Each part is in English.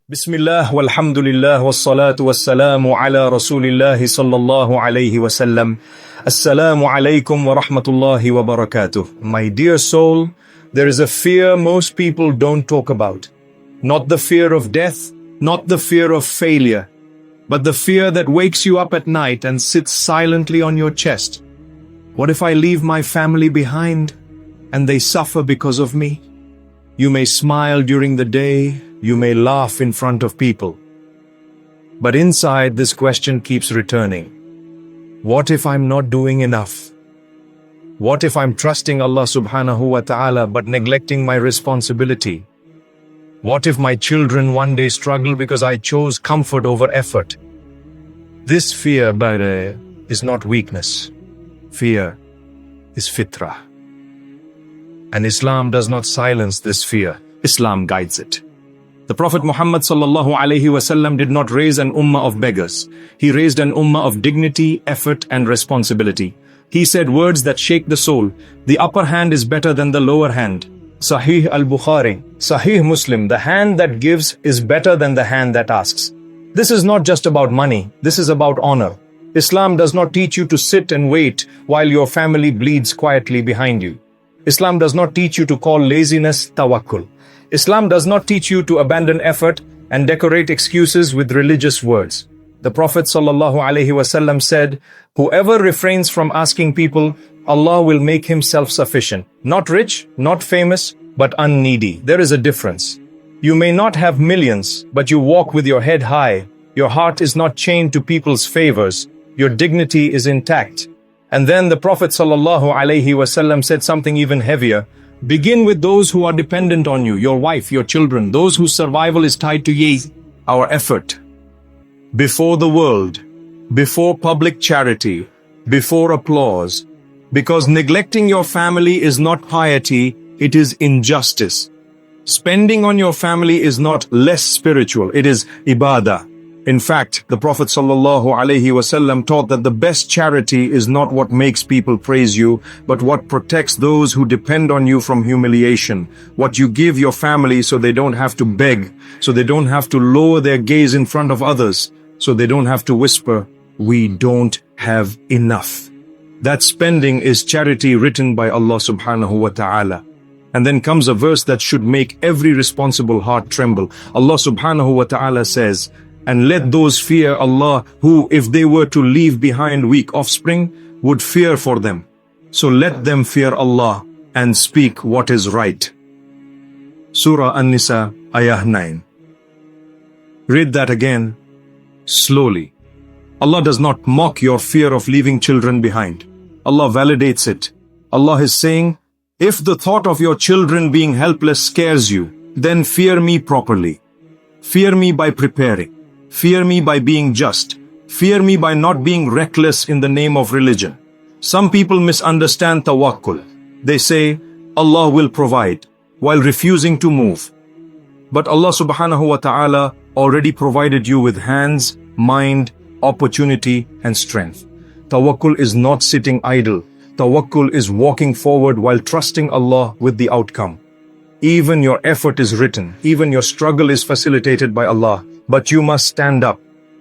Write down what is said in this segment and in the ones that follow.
Bismillah, walhamdulillah, wassalatu wassalamu ala rasulillahi sallallahu alayhi wasallam. Assalamu alaikum wa rahmatullahi wa barakatuh. My dear soul, there is a fear most people don't talk about. Not the fear of death, not the fear of failure, but the fear that wakes you up at night and sits silently on your chest. What if I leave my family behind and they suffer because of me? You may smile during the day, you may laugh in front of people. But inside, this question keeps returning. What if I'm not doing enough? What if I'm trusting Allah subhanahu wa ta'ala but neglecting my responsibility? What if my children one day struggle because I chose comfort over effort? This fear, is not weakness. Fear is fitrah. And Islam does not silence this fear. Islam guides it. The Prophet Muhammad sallallahu alaihi wasallam did not raise an ummah of beggars. He raised an ummah of dignity, effort, and responsibility. He said words that shake the soul. The upper hand is better than the lower hand. Sahih al-Bukhari, Sahih Muslim, the hand that gives is better than the hand that asks. This is not just about money. This is about honor. Islam does not teach you to sit and wait while your family bleeds quietly behind you. Islam does not teach you to call laziness tawakkul. Islam does not teach you to abandon effort and decorate excuses with religious words. The Prophet ﷺ said, whoever refrains from asking people, Allah will make him self-sufficient. Not rich, not famous, but unneedy. There is a difference. You may not have millions, but you walk with your head high. Your heart is not chained to people's favors. Your dignity is intact. And then the Prophet ﷺ said something even heavier. Begin with those who are dependent on you, your wife, your children, those whose survival is tied to our effort. Before the world, before public charity, before applause. Because neglecting your family is not piety, it is injustice. Spending on your family is not less spiritual, it is ibadah. In fact, the Prophet ﷺ taught that the best charity is not what makes people praise you, but what protects those who depend on you from humiliation. What you give your family so they don't have to beg, so they don't have to lower their gaze in front of others, so they don't have to whisper, we don't have enough. That spending is charity written by Allah subhanahu wa ta'ala. And then comes a verse that should make every responsible heart tremble. Allah subhanahu wa ta'ala says, and let those fear Allah who, if they were to leave behind weak offspring, would fear for them. So let them fear Allah and speak what is right. Surah An-Nisa, Ayah 9. Read that again, slowly. Allah does not mock your fear of leaving children behind. Allah validates it. Allah is saying, if the thought of your children being helpless scares you, then fear me properly. Fear me by preparing. Fear me by being just. Fear me by not being reckless in the name of religion. Some people misunderstand tawakkul. They say, Allah will provide, while refusing to move. But Allah subhanahu wa ta'ala already provided you with hands, mind, opportunity, and strength. Tawakkul is not sitting idle. Tawakkul is walking forward while trusting Allah with the outcome. Even your effort is written, even your struggle is facilitated by Allah, but you must stand up.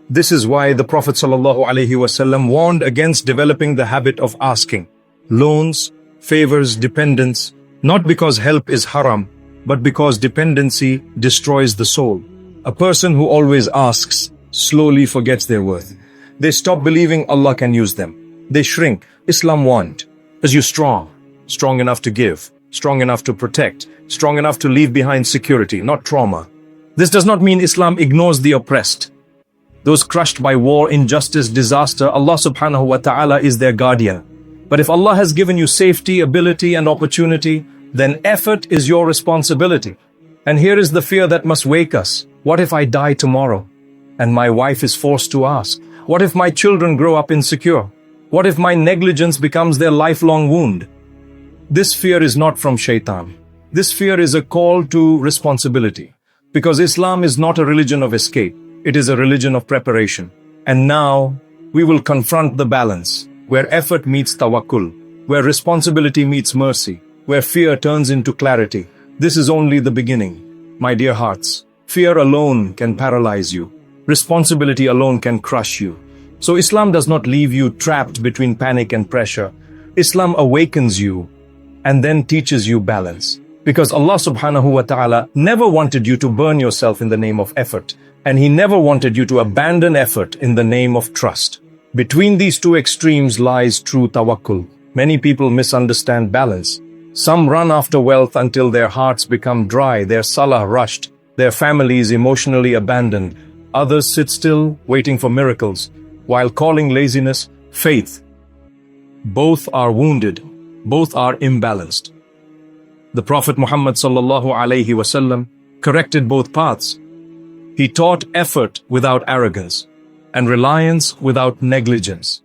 This is why the Prophet ﷺ warned against developing the habit of asking loans, favors, dependence, not because help is haram, but because dependency destroys the soul. A person who always asks slowly forgets their worth. They stop believing Allah can use them. They shrink. Islam wants you strong enough to give, strong enough to protect, strong enough to leave behind security, not trauma. This does not mean Islam ignores the oppressed. Those crushed by war, injustice, disaster, Allah subhanahu wa ta'ala is their guardian. But if Allah has given you safety, ability, and opportunity, then effort is your responsibility. And here is the fear that must wake us. What if I die tomorrow? And my wife is forced to ask, what if my children grow up insecure? What if my negligence becomes their lifelong wound? This fear is not from shaitan. This fear is a call to responsibility. Because Islam is not a religion of escape. It is a religion of preparation. And now, we will confront the balance, where effort meets tawakkul, where responsibility meets mercy, where fear turns into clarity. This is only the beginning, my dear hearts. Fear alone can paralyze you. Responsibility alone can crush you. So Islam does not leave you trapped between panic and pressure. Islam awakens you and then teaches you balance. Because Allah subhanahu wa ta'ala never wanted you to burn yourself in the name of effort. And He never wanted you to abandon effort in the name of trust. Between these two extremes lies true tawakkul. Many people misunderstand balance. Some run after wealth until their hearts become dry, their salah rushed, their families emotionally abandoned. Others sit still, waiting for miracles, while calling laziness faith. Both are wounded. Both are imbalanced. The Prophet Muhammad sallallahu alaihi wasallam corrected both paths. He taught effort without arrogance and reliance without negligence.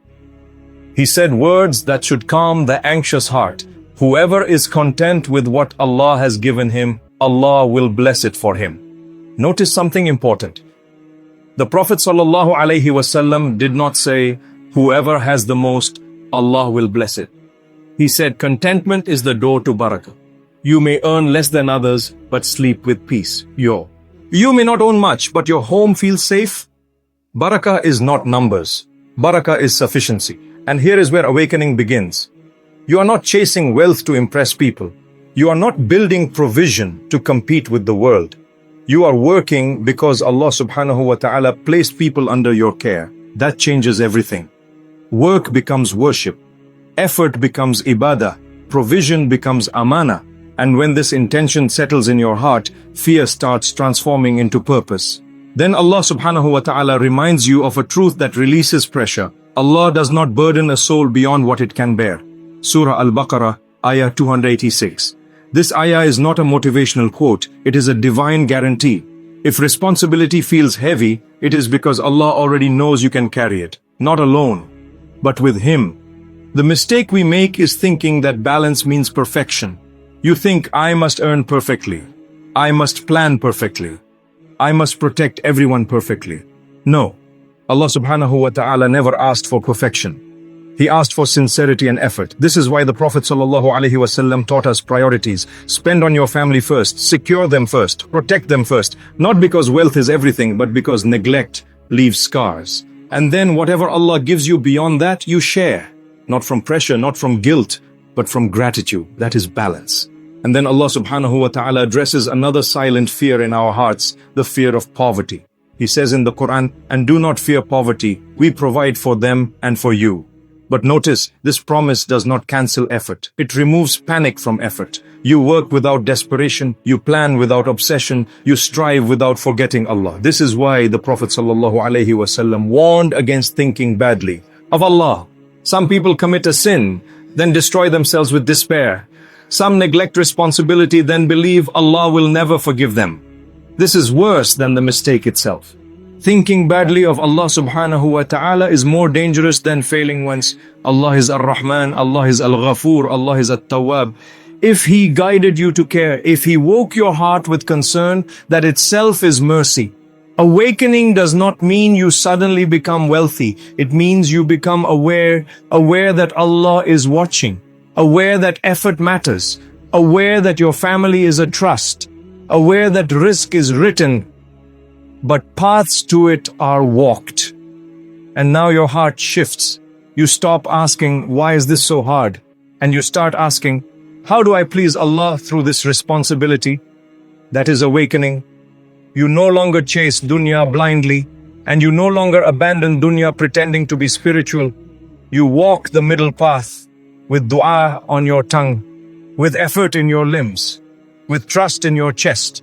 He said words that should calm the anxious heart. Whoever is content with what Allah has given him, Allah will bless it for him. Notice something important. The Prophet sallallahu alaihi wasallam did not say, whoever has the most, Allah will bless it. He said, contentment is the door to barakah. You may earn less than others, but sleep with peace. You may not own much, but your home feels safe. Barakah is not numbers. Barakah is sufficiency. And here is where awakening begins. You are not chasing wealth to impress people. You are not building provision to compete with the world. You are working because Allah subhanahu wa ta'ala placed people under your care. That changes everything. Work becomes worship. Effort becomes ibadah. Provision becomes amana. And when this intention settles in your heart, fear starts transforming into purpose. Then Allah subhanahu wa ta'ala reminds you of a truth that releases pressure. Allah does not burden a soul beyond what it can bear. Surah Al-Baqarah, Ayah 286. This ayah is not a motivational quote, it is a divine guarantee. If responsibility feels heavy, it is because Allah already knows you can carry it. Not alone, but with Him. The mistake we make is thinking that balance means perfection. You think, I must earn perfectly. I must plan perfectly. I must protect everyone perfectly. No. Allah subhanahu wa ta'ala never asked for perfection. He asked for sincerity and effort. This is why the Prophet sallallahu alaihi wasallam taught us priorities. Spend on your family first. Secure them first. Protect them first. Not because wealth is everything, but because neglect leaves scars. And then whatever Allah gives you beyond that, you share. Not from pressure, not from guilt, but from gratitude. That is balance. And then Allah subhanahu wa ta'ala addresses another silent fear in our hearts, the fear of poverty. He says in the Quran, and do not fear poverty, we provide for them and for you. But notice, this promise does not cancel effort. It removes panic from effort. You work without desperation, you plan without obsession, you strive without forgetting Allah. This is why the Prophet sallallahu alaihi wasallam warned against thinking badly of Allah. Some people commit a sin, then destroy themselves with despair. Some neglect responsibility, then believe Allah will never forgive them. This is worse than the mistake itself. Thinking badly of Allah subhanahu wa ta'ala is more dangerous than failing once. Allah is Ar-Rahman, Allah is Al-Ghafur, Allah is At-Tawwab. If He guided you to care, if He woke your heart with concern, that itself is mercy. Awakening does not mean you suddenly become wealthy. It means you become aware that Allah is watching. Aware that effort matters, aware that your family is a trust, aware that rizq is written, but paths to it are walked. And now your heart shifts. You stop asking, why is this so hard? And you start asking, how do I please Allah through this responsibility? That is awakening. You no longer chase dunya blindly, and you no longer abandon dunya pretending to be spiritual. You walk the middle path. With dua on your tongue, with effort in your limbs, with trust in your chest.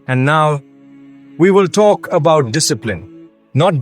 And now, we will talk about discipline. Not